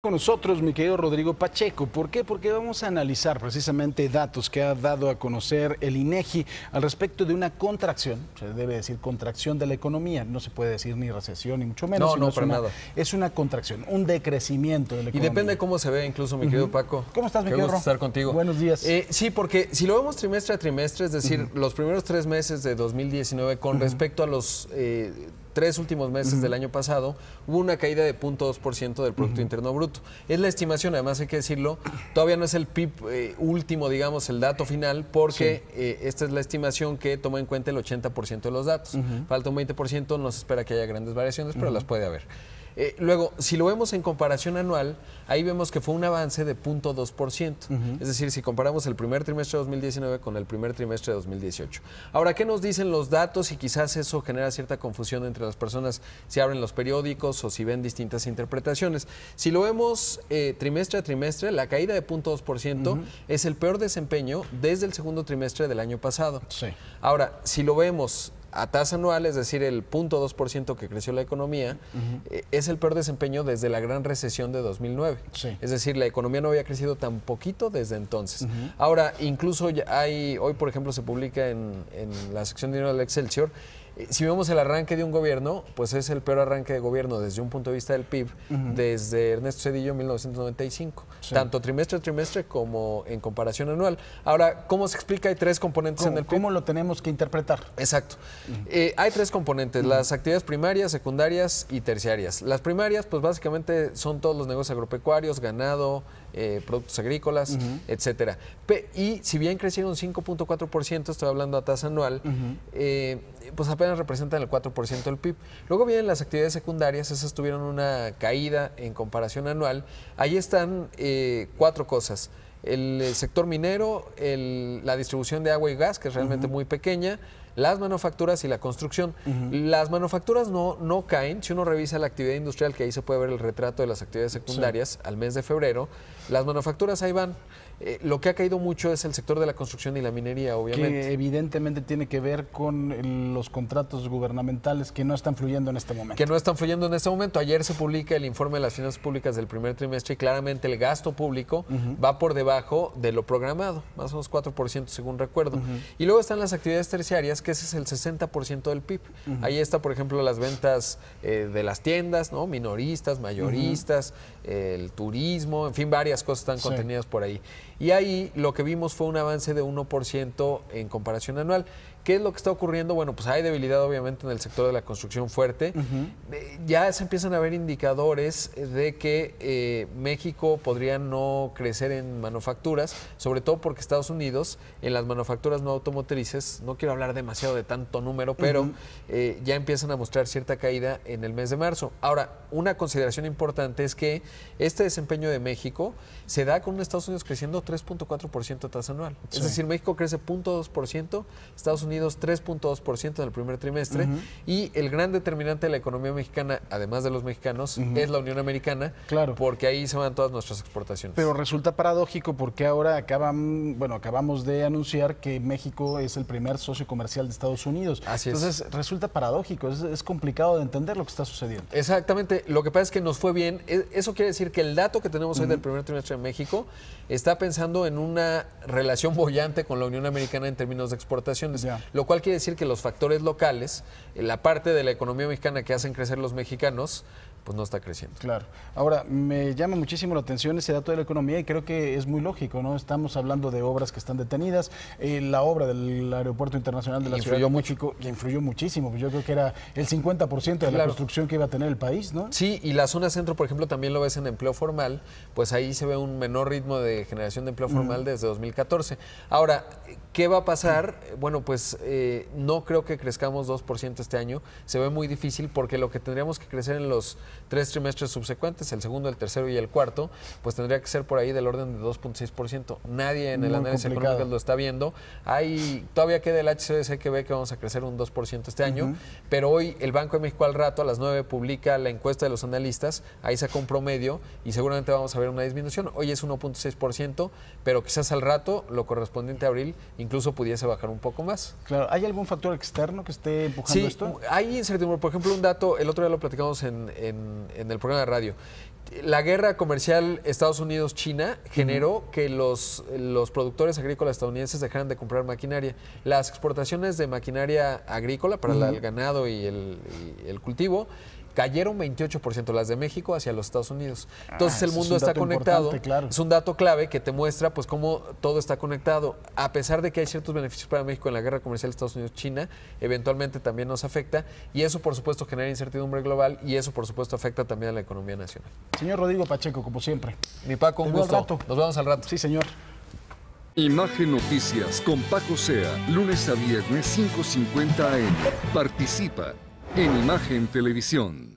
Con nosotros, mi querido Rodrigo Pacheco. ¿Por qué? Porque vamos a analizar precisamente datos que ha dado a conocer el INEGI al respecto de una contracción, se debe decir contracción de la economía, no se puede decir ni recesión ni mucho menos. No, para nada. Es una contracción, un decrecimiento de la economía. Y depende de cómo se ve incluso, mi querido Paco. ¿Cómo estás, mi querido? querido? Estar contigo. Buenos días. Sí, porque si lo vemos trimestre a trimestre, es decir, los primeros 3 meses de 2019 con respecto a los 3 últimos meses del año pasado, hubo una caída de 0.2% del Producto Interno Bruto. Es la estimación, además hay que decirlo, todavía no es el PIB último, digamos, el dato final, porque esta es la estimación que toma en cuenta el 80% de los datos. Falta un 20%, no se espera que haya grandes variaciones, pero las puede haber. Luego, si lo vemos en comparación anual, ahí vemos que fue un avance de 0.2%. Es decir, si comparamos el primer trimestre de 2019 con el primer trimestre de 2018. Ahora, ¿qué nos dicen los datos? Y quizás eso genera cierta confusión entre las personas si abren los periódicos o si ven distintas interpretaciones. Si lo vemos trimestre a trimestre, la caída de 0.2% es el peor desempeño desde el segundo trimestre del año pasado. Ahora, si lo vemos a tasa anual, es decir, el 0.2% que creció la economía, es el peor desempeño desde la gran recesión de 2009. Es decir, la economía no había crecido tan poquito desde entonces. Ahora, incluso hoy, por ejemplo, se publica en la sección de dinero del Excelsior, si vemos el arranque de un gobierno, pues es el peor arranque de gobierno desde un punto de vista del PIB desde Ernesto Zedillo en 1995, tanto trimestre a trimestre como en comparación anual. Ahora, ¿cómo se explica? Hay 3 componentes en el PIB. ¿Cómo lo tenemos que interpretar? Exacto. Hay 3 componentes, las actividades primarias, secundarias y terciarias. Las primarias, pues básicamente son todos los negocios agropecuarios, ganado, productos agrícolas, etcétera. Y si bien crecieron 5.4%, estoy hablando a tasa anual, pues apenas representan el 4% del PIB. Luego vienen las actividades secundarias, esas tuvieron una caída en comparación anual. Ahí están 4 cosas. El sector minero, la distribución de agua y gas, que es realmente muy pequeña, las manufacturas y la construcción. Las manufacturas no caen. Si uno revisa la actividad industrial, que ahí se puede ver el retrato de las actividades secundarias al mes de febrero, las manufacturas ahí van. Lo que ha caído mucho es el sector de la construcción y la minería, obviamente. Que evidentemente tiene que ver con los contratos gubernamentales que no están fluyendo en este momento. Que no están fluyendo en este momento. Ayer se publica el informe de las finanzas públicas del primer trimestre y claramente el gasto público va por debajo de lo programado, más o menos 4% según recuerdo. Y luego están las actividades terciarias, que ese es el 60% del PIB. Ahí está, por ejemplo, las ventas de las tiendas, ¿no? Minoristas, mayoristas, el turismo, en fin, varias cosas están contenidas por ahí. Y ahí lo que vimos fue un avance de 1% en comparación anual. ¿Qué es lo que está ocurriendo? Bueno, pues hay debilidad obviamente en el sector de la construcción fuerte. Ya se empiezan a ver indicadores de que México podría no crecer en manufacturas, sobre todo porque Estados Unidos en las manufacturas no automotrices, no quiero hablar demasiado de tanto número, pero ya empiezan a mostrar cierta caída en el mes de marzo. Ahora, una consideración importante es que este desempeño de México se da con un Estados Unidos creciendo 3.4% a tasa anual. Es decir, México crece 0.2%, Estados Unidos 3.2% en el primer trimestre, y el gran determinante de la economía mexicana, además de los mexicanos, es la Unión Americana, porque ahí se van todas nuestras exportaciones. Pero resulta paradójico porque ahora acabamos de anunciar que México es el primer socio comercial de Estados Unidos. Entonces resulta paradójico, es complicado de entender lo que está sucediendo. Exactamente, lo que pasa es que nos fue bien. Eso quiere decir que el dato que tenemos hoy del primer trimestre de México está pensando en una relación boyante con la Unión Americana en términos de exportaciones, lo cual quiere decir que los factores locales, la parte de la economía mexicana que hacen crecer los mexicanos, pues no está creciendo. Claro. Ahora, me llama muchísimo la atención ese dato de la economía y creo que es muy lógico, ¿no? Estamos hablando de obras que están detenidas. La obra del Aeropuerto Internacional de la Ciudad de México influyó muchísimo. Yo creo que era el 50% de la construcción que iba a tener el país, ¿no? Sí, y la zona centro, por ejemplo, también lo ves en empleo formal, pues ahí se ve un menor ritmo de generación de empleo formal desde 2014. Ahora, ¿qué va a pasar? Bueno, pues no creo que crezcamos 2% este año. Se ve muy difícil porque lo que tendríamos que crecer en los 3 trimestres subsecuentes, el segundo, el tercero y el cuarto, pues tendría que ser por ahí del orden de 2.6%. Nadie en el análisis económico lo está viendo. Todavía queda el HCBC que ve que vamos a crecer un 2% este año, pero hoy el Banco de México al rato, a las 9, publica la encuesta de los analistas, ahí saca un promedio y seguramente vamos a ver una disminución. Hoy es 1.6%, pero quizás al rato, lo correspondiente a abril, incluso pudiese bajar un poco más. Claro, ¿hay algún factor externo que esté empujando esto? Sí, hay incertidumbre. Por ejemplo, un dato, el otro día lo platicamos en el programa de radio. La guerra comercial Estados Unidos-China generó que los productores agrícolas estadounidenses dejaran de comprar maquinaria. Las exportaciones de maquinaria agrícola para el ganado y el cultivo cayeron 28%, las de México hacia los Estados Unidos. Entonces el mundo está conectado. Claro. Es un dato clave que te muestra pues cómo todo está conectado. A pesar de que hay ciertos beneficios para México en la guerra comercial Estados Unidos-China, eventualmente también nos afecta y eso por supuesto genera incertidumbre global y eso por supuesto afecta también a la economía nacional. Señor Rodrigo Pacheco, como siempre. Mi Paco, un gusto. Nos vemos al rato. Sí, señor. Imagen Noticias con Paco Sea, lunes a viernes 5:50 AM. Participa en Imagen Televisión.